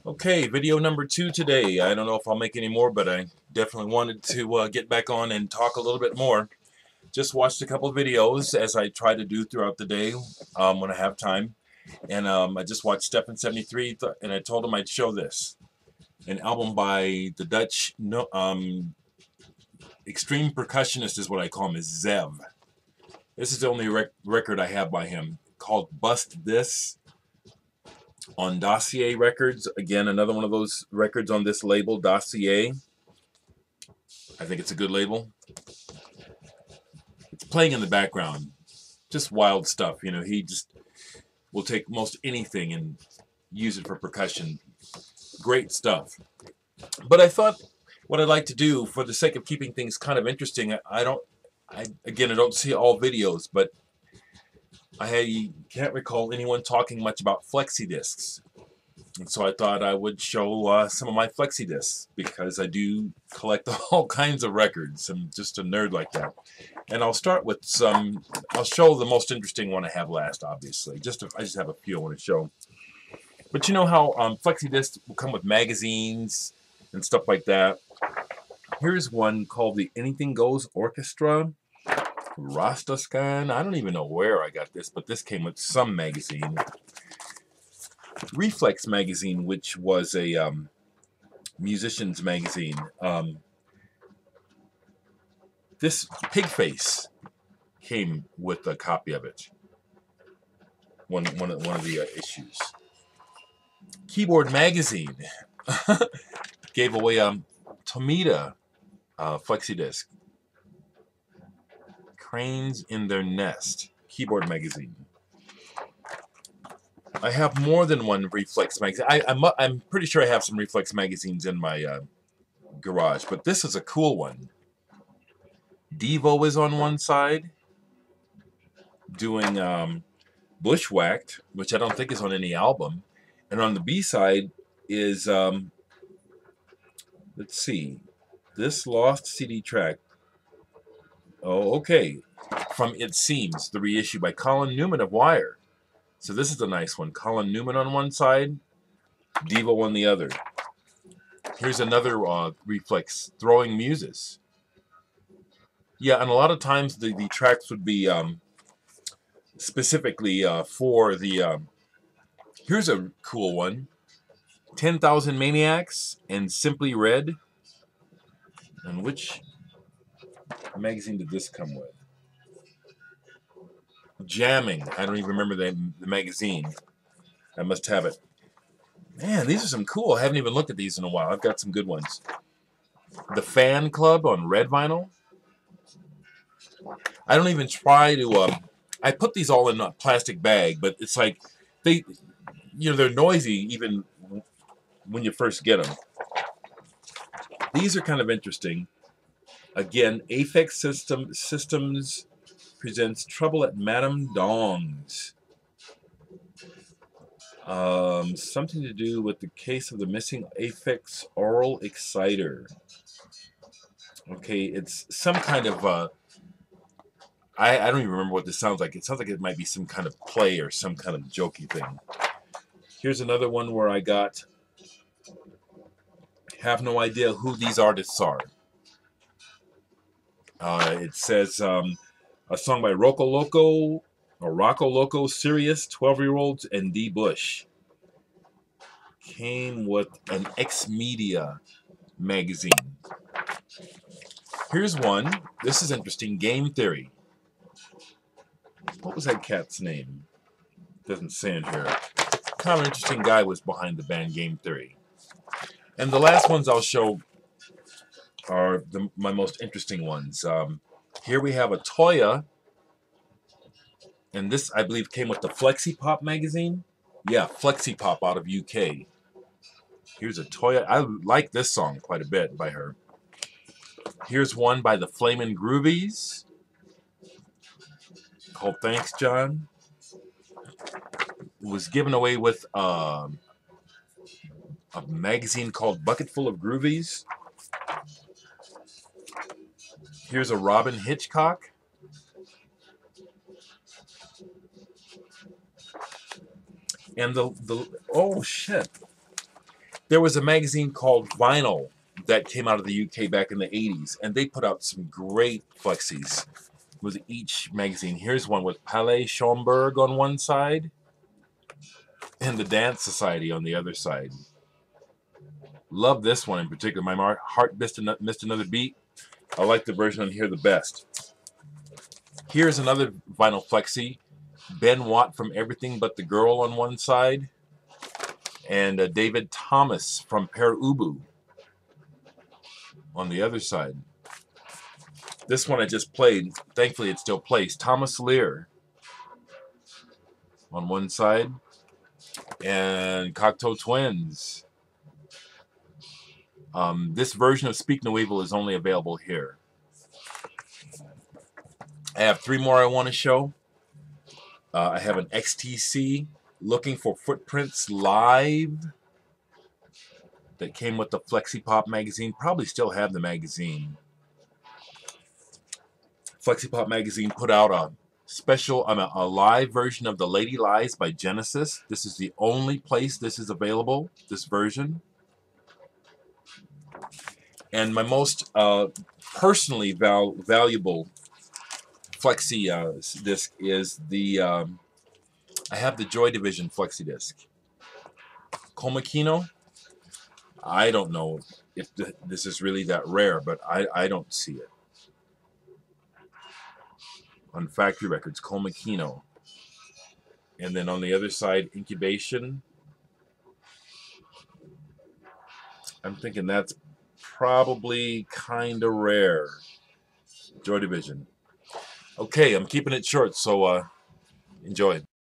Okay, video number 2 today. I don't know if I'll make any more, but I definitely wanted to get back on and talk a little bit more. Just watched a couple of videos, as I try to do throughout the day when I have time. And I just watched Stefan 73, and I told him I'd show this. An album by the Dutch extreme percussionist is what I call him, is Zev. This is the only record I have by him, called Bust This, on Dossier Records. Again, another one of those records on this label, Dossier. I think it's a good label. It's playing in the background. Just wild stuff. You know, he just will take most anything and use it for percussion. Great stuff. But I thought what I'd like to do, for the sake of keeping things kind of interesting, I don't see all videos, but I can't recall anyone talking much about Flexidiscs. And so I thought I would show some of my Flexidiscs, because I do collect all kinds of records. I'm just a nerd like that. And I'll start with I'll show the most interesting one I have last, obviously. I just have a few I want to show. But you know how Flexidiscs will come with magazines and stuff like that. Here's one called the Anything Goes Orchestra. Rastascan. I don't even know where I got this, but this came with some magazine. Reflex magazine, which was a musician's magazine. This Pigface came with a copy of it. One of the issues. Keyboard magazine gave away Tomita Flexidisc. Cranes in Their Nest, Keyboard magazine. I have more than one Reflex magazine. I'm pretty sure I have some Reflex magazines in my garage, but this is a cool one. Devo is on one side, doing Bushwhacked, which I don't think is on any album. And on the B side is, let's see, This Lost CD Track. Oh, okay. From It Seems, the reissue by Colin Newman of Wire. So this is a nice one. Colin Newman on one side, Devo on the other. Here's another Reflex, Throwing Muses. Yeah, and a lot of times the tracks would be specifically for the... here's a cool one. 10,000 Maniacs and Simply Red. And which magazine did this come with? Jamming. I don't even remember the magazine. I must have it. Man, these are some cool. I haven't even looked at these in a while. I've got some good ones. The Fan Club on red vinyl. I don't even try to... I put these all in a plastic bag, but it's like they're noisy even when you first get them. These are kind of interesting. Again, Aphex Systems presents Trouble at Madame Dong's. Something to do with the case of the missing Aphex oral exciter. Okay, it's some kind of... I don't even remember what this sounds like. It sounds like it might be some kind of play or some kind of jokey thing. Here's another one where I have no idea who these artists are. It says a song by Rocco Loco, Sirius, 12-Year-Olds, and D. Bush. Came with an X-Media magazine. Here's one. This is interesting. Game Theory. What was that cat's name? Doesn't say in here. Kind of an interesting guy was behind the band Game Theory. And the last ones I'll show are my most interesting ones. Here we have a Toya, and this, I believe, came with the Flexi Pop magazine. Yeah, Flexi Pop out of UK. Here's a Toya. I like this song quite a bit by her. Here's one by the Flamin' Groovies called Thanks, John. It was given away with a magazine called Bucketful of Groovies. Here's a Robin Hitchcock. And oh shit. There was a magazine called Vinyl that came out of the UK back in the 80s, and they put out some great flexis. It was each magazine. Here's one with Palais Schomburg on one side and the Dance Society on the other side. Love this one in particular. My heart missed another beat. I like the version on here the best. Here's another vinyl flexi. Ben Watt from Everything But the Girl on one side, and David Thomas from Per Ubu on the other side. This one I just played. Thankfully, it still plays. Thomas Lear on one side, and Cocteau Twins. This version of Speak No Evil is only available here. I have 3 more I want to show. I have an XTC Looking for Footprints Live that came with the Flexi Pop magazine. Probably still have the magazine. Flexi Pop magazine put out a special, a live version of The Lady Lies by Genesis. This is the only place this is available, this version. And my most personally valuable Flexi disc is the, I have the Joy Division Flexi disc. Komakino, I don't know if this is really that rare, but I don't see it. On Factory Records, Komakino. And then on the other side, Incubation. I'm thinking that's probably kind of rare. Joy Division. Okay, I'm keeping it short, so enjoy.